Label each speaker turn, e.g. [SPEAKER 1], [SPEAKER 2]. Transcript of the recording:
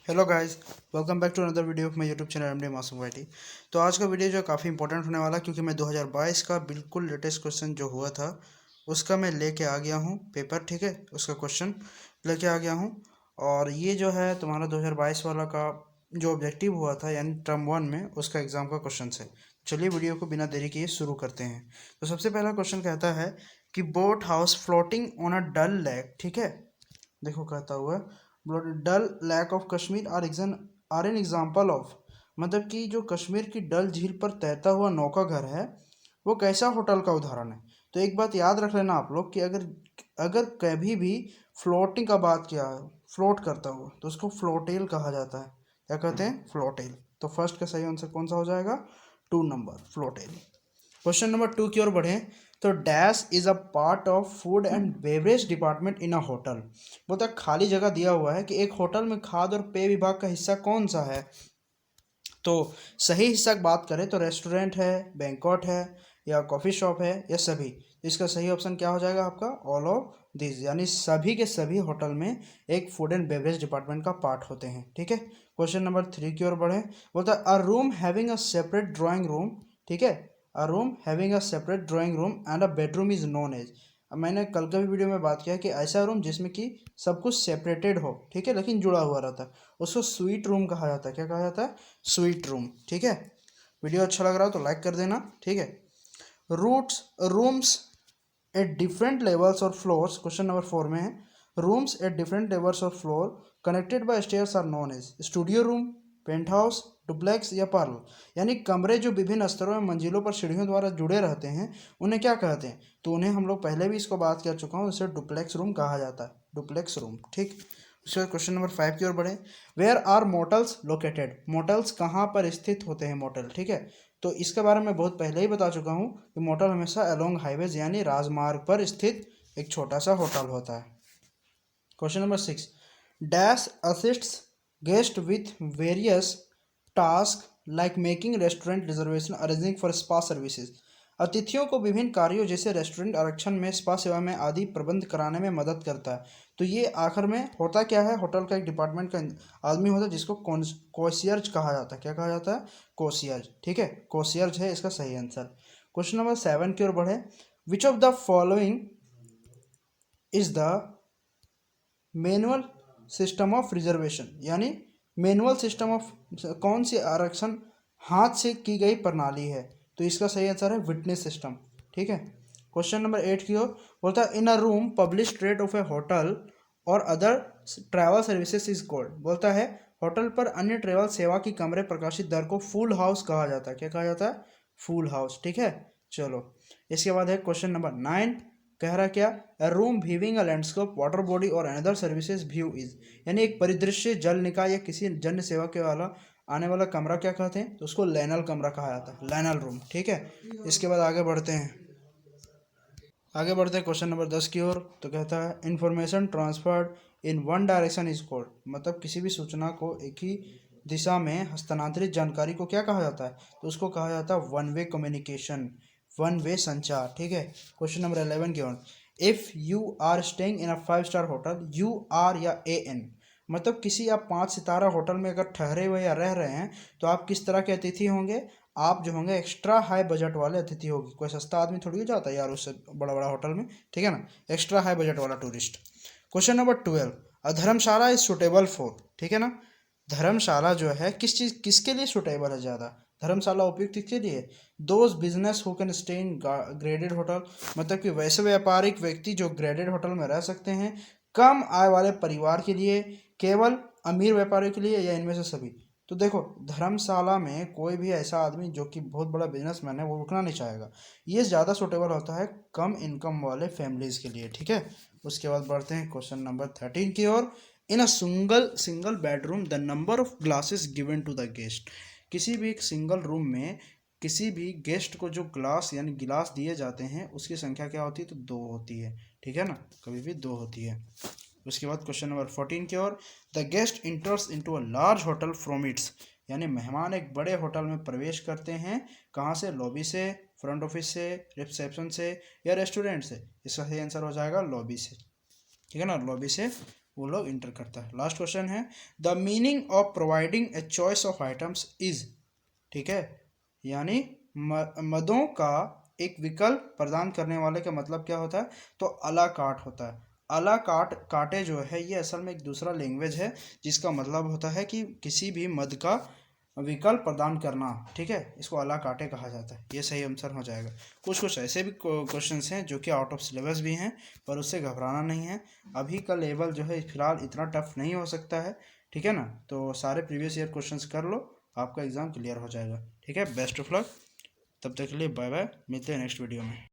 [SPEAKER 1] Hello guys, welcome back to another video of my YouTube channel MD Masoom YT. तो आज का video जो है काफ़ी इंपॉर्टेंट होने वाला है, क्योंकि मैं 2022 का बिल्कुल लेटेस्ट क्वेश्चन जो हुआ था उसका मैं लेके आ गया हूँ पेपर। ठीक है, उसका क्वेश्चन लेके आ गया हूँ। और ये जो है तुम्हारा 2022 वाला का जो ऑब्जेक्टिव हुआ था यानी टर्म वन में उसका एग्जाम का क्वेश्चन है। चलिए वीडियो को बिना देरी किए शुरू करते हैं। तो सबसे पहला क्वेश्चन कहता है कि boat house floating on a Dal lake. ठीक है, देखो कहता हुआ Dal lake of Kashmir are an example of, मतलब कि जो कश्मीर की डल झील पर तैरता हुआ नौका घर है वो कैसा होटल का उदाहरण है। तो एक बात याद रख लेना आप लोग कि अगर अगर कभी भी फ्लोटिंग का बात किया है, फ्लोट करता हुआ, तो उसको फ्लोटेल कहा जाता है। क्या कहते हैं? फ्लोटेल। तो फर्स्ट का सही आंसर कौन सा हो जाएगा? 2 नंबर, फ्लोटेल। क्वेश्चन नंबर 2 की ओर बढ़ें तो dash is a part of food and beverage department in a hotel. बोलता है खाली जगह दिया हुआ है कि एक होटल में खाद्य और पेय विभाग का हिस्सा कौन सा है। तो सही हिस्सा की बात करें तो रेस्टोरेंट है, बैंक्वेट है, या कॉफ़ी शॉप है, या सभी। तो इसका सही ऑप्शन क्या हो जाएगा आपका? ऑल ऑफ दिस, यानी सभी के सभी होटल में एक फूड एंड बेवरेज डिपार्टमेंट का पार्ट होते हैं। ठीक है, क्वेश्चन नंबर 3 की ओर बढ़े। बोलता है a room having a separate drawing room. ठीक है, a room having a separate drawing room and a bedroom is known as. अब मैंने कल का भी वीडियो में बात किया कि ऐसा रूम जिसमें कि सब कुछ सेपरेटेड हो, ठीक है, लेकिन जुड़ा हुआ रहता है, उसको स्वीट रूम कहा जाता है। क्या कहा जाता है? Suite room. ठीक है, वीडियो अच्छा लग रहा हो तो लाइक कर देना। ठीक है, roots rooms at different levels और फ्लोर्स, क्वेश्चन नंबर 4 में है। रूम्स एट डिफरेंट लेवल्स और floor connected by stairs are known as studio room, penthouse, duplex या पर्ल। यानी कमरे जो विभिन्न स्तरों में मंजिलों पर सीढ़ियों द्वारा जुड़े रहते हैं उन्हें क्या कहते हैं? तो उन्हें हम लोग पहले भी इसको बात कर चुका हूँ, इसे डुप्लेक्स रूम कहा जाता है। Duplex room. ठीक, उसके बाद क्वेश्चन नंबर 5 की ओर बढ़े। Where are motels located. Motels कहाँ पर स्थित होते हैं? मोटल, ठीक है, तो इसके बारे में बहुत पहले ही बता चुका हूँ कि मोटल हमेशा अलोंग हाईवेज यानी राजमार्ग पर स्थित एक छोटा सा होटल होता है। Question number 6, dash assists guest with various task like making restaurant reservation, arranging for spa services. अतिथियों को विभिन्न कार्यों जैसे रेस्टोरेंट आरक्षण में, स्पा सेवा में आदि प्रबंध कराने में मदद करता है। तो ये आखिर में होता क्या है? होटल का एक डिपार्टमेंट का आदमी होता है जिसको कोसियर्ज कहा जाता है। क्या कहा जाता है? कोसियर्ज। ठीक है, कोसियर्ज है इसका सही आंसर। क्वेश्चन नंबर 7 की ओर बढ़े। Which of the following is the manual system of reservation, यानी मैनुअल सिस्टम ऑफ, कौन सी आरक्षण हाथ से की गई प्रणाली है? तो इसका सही आंसर है विटनेस सिस्टम। ठीक है, क्वेश्चन नंबर 8 की ओर बोलता है in a room publish rate of a hotel और other travel services is called. बोलता है होटल पर अन्य ट्रैवल सेवा की कमरे प्रकाशित दर को फुल हाउस कहा जाता है। क्या कहा जाता है? Full house. ठीक है, चलो इसके बाद है क्वेश्चन नंबर 9। कह रहा क्या? अ रूम व्यूइंग अ लैंडस्केप वाटर बॉडी और अनदर सर्विसेज व्यू इज, यानी एक परिदृश्य, जल निकाय या किसी जन सेवा के वाला आने वाला कमरा क्या कहते हैं? तो उसको लैनल कमरा कहा जाता है, लैनल रूम। ठीक है, इसके बाद आगे बढ़ते हैं। आगे बढ़ते हैं क्वेश्चन नंबर 10 की ओर। तो कहता है information transferred in one direction is called, मतलब किसी भी सूचना को एक ही दिशा में हस्तांतरित जानकारी को क्या कहा जाता है? तो उसको कहा जाता है one way communication, one way संचार। ठीक है, क्वेश्चन नंबर 11 की ओर। If you are staying in a 5 star hotel, you are या ए एन, मतलब किसी आप 5 सितारा होटल में अगर ठहरे हुए या रह रहे हैं तो आप किस तरह के अतिथि होंगे? आप जो होंगे एक्स्ट्रा हाई बजट वाले अतिथि होगी। कोई सस्ता आदमी थोड़ी हो जाता है यार उससे बड़ा बड़ा होटल में, ठीक है ना, एक्स्ट्रा हाई बजट वाला tourist. Question number 12, a Dharamshala is suitable for, ठीक है ना, धर्मशाला जो है किस चीज़ किसके लिए सुटेबल है ज़्यादा? धर्मशाला उपयुक्त किसके लिए? Those business who can stay in graded hotel, मतलब कि वैसे व्यापारिक व्यक्ति जो ग्रेडेड होटल में रह सकते हैं, कम आय वाले परिवार के लिए, केवल अमीर व्यापारियों के लिए, या इनमें से सभी। तो देखो धर्मशाला में कोई भी ऐसा आदमी जो कि बहुत बड़ा बिजनेसमैन है वो रुकना नहीं चाहेगा। ये ज़्यादा सूटेबल होता है कम इनकम वाले फैमिलीज़ के लिए। ठीक है, उसके बाद बढ़ते हैं क्वेश्चन नंबर 13 की ओर। In a single bedroom the number of glasses given to the guest, किसी भी एक सिंगल रूम में किसी भी गेस्ट को जो ग्लास यानी गिलास दिए जाते हैं उसकी संख्या क्या होती है? तो 2 होती है। ठीक है ना, कभी भी 2 होती है। उसके बाद क्वेश्चन नंबर 14 की ओर। The guest enters into a large hotel from its, यानी मेहमान एक बड़े होटल में प्रवेश करते हैं, कहाँ से? लॉबी से, फ्रंट ऑफिस से, रिसेप्शन से, या रेस्टोरेंट से। इसका सही आंसर हो जाएगा लॉबी से। ठीक है ना, लॉबी से वो लोग इंटर करता है। लास्ट क्वेश्चन है the meaning of providing a choice of items is, ठीक है, यानी मदों का एक विकल्प प्रदान करने वाले का मतलब क्या होता है, तो अला कार्ट होता है। अला कार्ट काटे जो है ये असल में एक दूसरा लैंग्वेज है जिसका मतलब होता है कि किसी भी मद का विकल्प प्रदान करना, ठीक है, इसको अला काटे कहा जाता है। ये सही आंसर हो जाएगा। कुछ कुछ ऐसे भी क्वेश्चंस हैं जो कि आउट ऑफ सिलेबस भी हैं, पर उससे घबराना नहीं है। अभी का लेवल जो है फिलहाल इतना टफ नहीं हो सकता है, ठीक है ना। तो सारे प्रीवियस ईयर क्वेश्चंस कर लो, आपका एग्ज़ाम क्लियर हो जाएगा। ठीक है, बेस्ट ऑफ लक। तब तक के लिए बाय बाय, मिलते हैं नेक्स्ट वीडियो में।